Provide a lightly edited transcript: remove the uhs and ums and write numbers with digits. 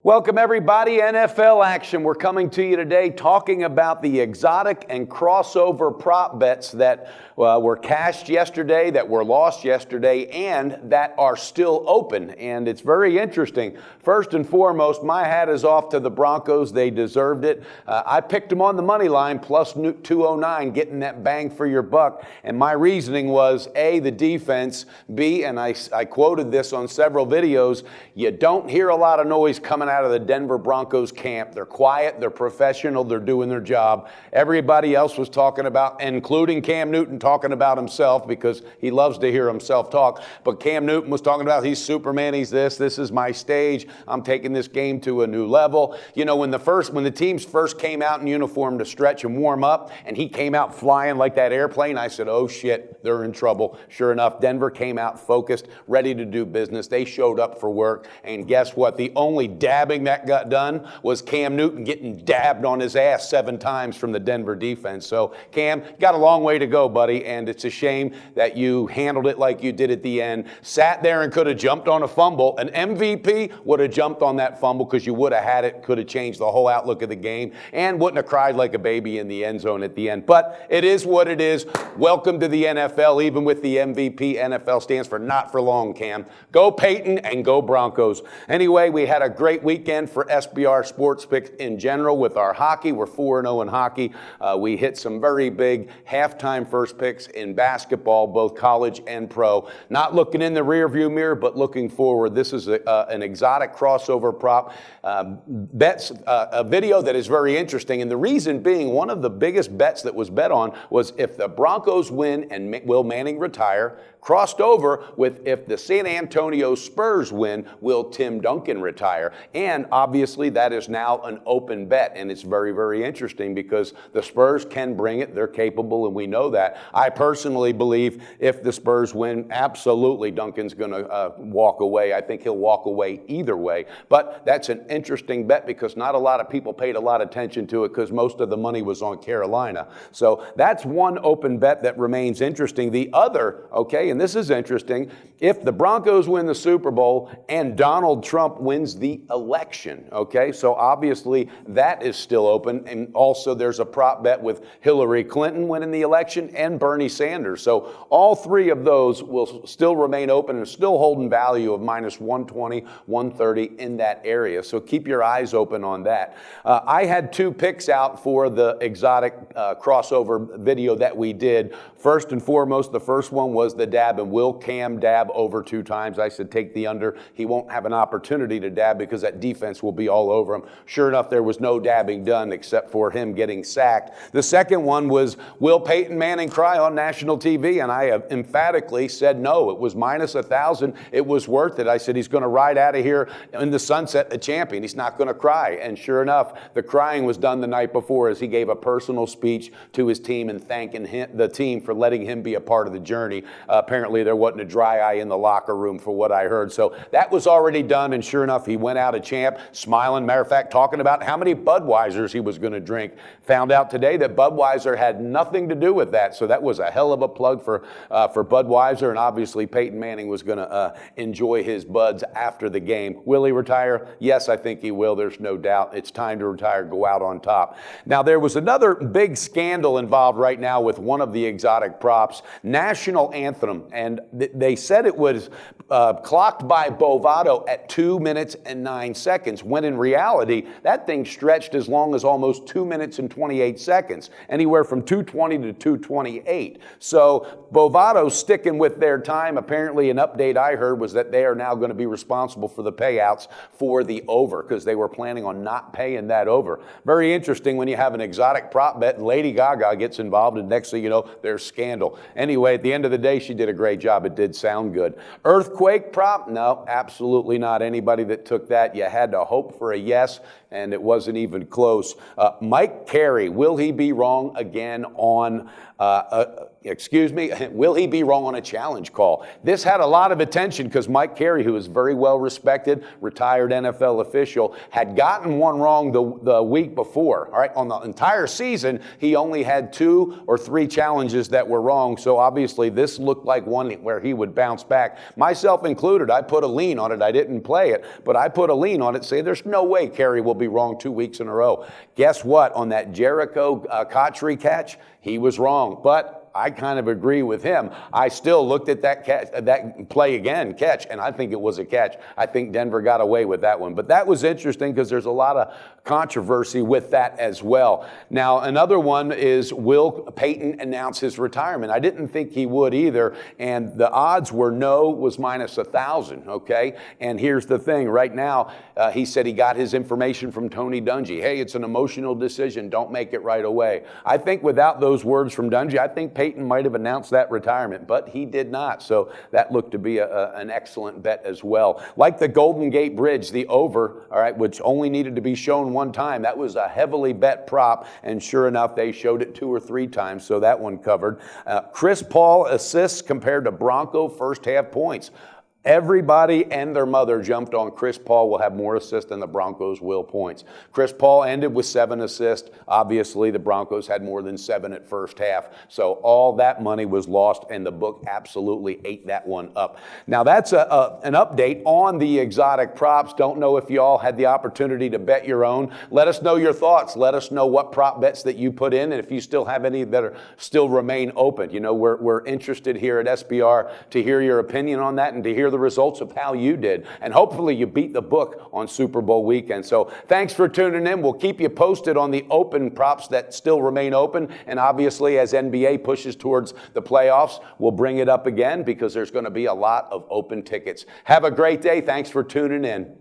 Welcome everybody, NFL action. We're coming to you today talking about the exotic and crossover prop bets that were cashed yesterday, that were lost yesterday, and that are still open. And it's very interesting. First and foremost, my hat is off to the Broncos. They deserved it. I picked them on the money line, plus 209, getting that bang for your buck. And my reasoning was, A, the defense, B, and I quoted this on several videos, you don't hear a lot of noise coming out of the Denver Broncos camp. They're quiet, they're professional, they're doing their job. Everybody else was talking about, including Cam Newton, talking about himself because he loves to hear himself talk. But Cam Newton was talking about he's Superman, he's this is my stage. I'm taking this game to a new level. You know, when the teams first came out in uniform to stretch and warm up, and he came out flying like that airplane, I said, oh shit, they're in trouble. Sure enough, Denver came out focused, ready to do business. They showed up for work, and guess what? The only dabbing that got done was Cam Newton getting dabbed on his ass 7 times from the Denver defense. So Cam, got a long way to go, buddy, and it's a shame that you handled it like you did at the end. Sat there and could have jumped on a fumble. An MVP would have jumped on that fumble because you would have had it, could have changed the whole outlook of the game, and wouldn't have cried like a baby in the end zone at the end. But it is what it is. Welcome to the NFL. Even with the MVP, NFL stands for not for long, Cam. Go Peyton and go Broncos. Anyway, we had a great weekend for SBR Sports Picks in general with our hockey. We're 4-0 in hockey. We hit some very big halftime first picks in basketball, both college and pro. Not looking in the rearview mirror, but looking forward. This is an exotic crossover prop bets, a video that is very interesting. And the reason being, one of the biggest bets that was bet on was if the Broncos win and will Manning retire, crossed over with if the San Antonio Spurs win, will Tim Duncan retire? And obviously that is now an open bet, and it's very, very interesting because the Spurs can bring it. They're capable, and we know that. I personally believe if the Spurs win, absolutely Duncan's going to walk away. I think he'll walk away either way. But that's an interesting bet because not a lot of people paid a lot of attention to it because most of the money was on Carolina. So that's one open bet that remains interesting. The other, okay, and this is interesting, if the Broncos win the Super Bowl and Donald Trump wins the election, okay, so obviously that is still open. And also there's a prop bet with Hillary Clinton winning the election and Bernie Sanders. So all three of those will still remain open and still holding value of minus 120, 130 in that area. So keep your eyes open on that. I had 2 picks out for the exotic crossover video that we did. First and foremost, the first one was the dab, and will Cam dab over 2 times? I said take the under. He won't have an opportunity to dab because that defense will be all over him. Sure enough, there was no dabbing done except for him getting sacked. The second one was, will Peyton Manning cry on national TV? And I have emphatically said no. It was minus 1,000. It was worth it. I said he's going to ride out of here in the sunset a champion. He's not going to cry. And sure enough, the crying was done the night before as he gave a personal speech to his team and thanking the team for letting him be a part of the journey. Apparently, there wasn't a dry eye in the locker room for what I heard. So that was already done, and sure enough, he went out a champ, smiling. Matter of fact, talking about how many Budweisers he was going to drink. Found out today that Budweiser had nothing to do with that, so that was a hell of a plug for Budweiser, and obviously Peyton Manning was going to enjoy his buds after the game. Will he retire? Yes, I think he will. There's no doubt. It's time to retire, go out on top. Now, there was another big scandal involved right now with one of the exotic props, national anthem, and they said it was clocked by Bovado at 2 minutes and 9 seconds, when in reality, that thing stretched as long as almost 2 minutes and 28 seconds, anywhere from 2:20 to 2:28. So Bovado's sticking with their time. Apparently, an update I heard was that they are now going to be responsible for the payouts for the over because they were planning on not paying that over. Very interesting when you have an exotic prop bet and Lady Gaga gets involved, and next thing you know, there's scandal. Anyway, at the end of the day, she did a great job. It did sound good. Earthquake prop? No, absolutely not. Anybody that took that, you had to hope for a yes, and it wasn't even close. Mike Carey, will he be wrong again on will he be wrong on a challenge call? This had a lot of attention because Mike Carey, who is very well respected, retired NFL official, had gotten one wrong the week before. All right, on the entire season, he only had 2 or 3 challenges that were wrong. So obviously this looked like like one where he would bounce back. Myself included, I put a lean on it. I didn't play it, but I put a lean on it, say there's no way Carey will be wrong 2 weeks in a row. Guess what? On that Jericho Cotchery catch, he was wrong. But I kind of agree with him. I still looked at that play again, catch, and I think it was a catch. I think Denver got away with that one. But that was interesting because there's a lot of controversy with that as well. Now, another one is, will Peyton announce his retirement? I didn't think he would either, and the odds were no was minus 1,000, okay? And here's the thing. Right now, he said he got his information from Tony Dungy. Hey, it's an emotional decision. Don't make it right away. I think without those words from Dungy, I think Peyton might have announced that retirement, but he did not. So that looked to be an excellent bet as well. Like the Golden Gate Bridge, the over, all right, which only needed to be shown one time. That was a heavily bet prop, and sure enough, they showed it 2 or 3 times, so that one covered. Chris Paul assists compared to Bronco first half points. Everybody and their mother jumped on Chris Paul will have more assists than the Broncos will points. Chris Paul ended with 7 assists. Obviously, the Broncos had more than 7 at first half. So all that money was lost, and the book absolutely ate that one up. Now, that's an update on the exotic props. Don't know if you all had the opportunity to bet your own. Let us know your thoughts. Let us know what prop bets that you put in, and if you still have any that are still remain open. You know, we're interested here at SBR to hear your opinion on that and to hear the results of how you did. And hopefully you beat the book on Super Bowl weekend. So thanks for tuning in. We'll keep you posted on the open props that still remain open. And obviously, as NBA pushes towards the playoffs, we'll bring it up again because there's going to be a lot of open tickets. Have a great day. Thanks for tuning in.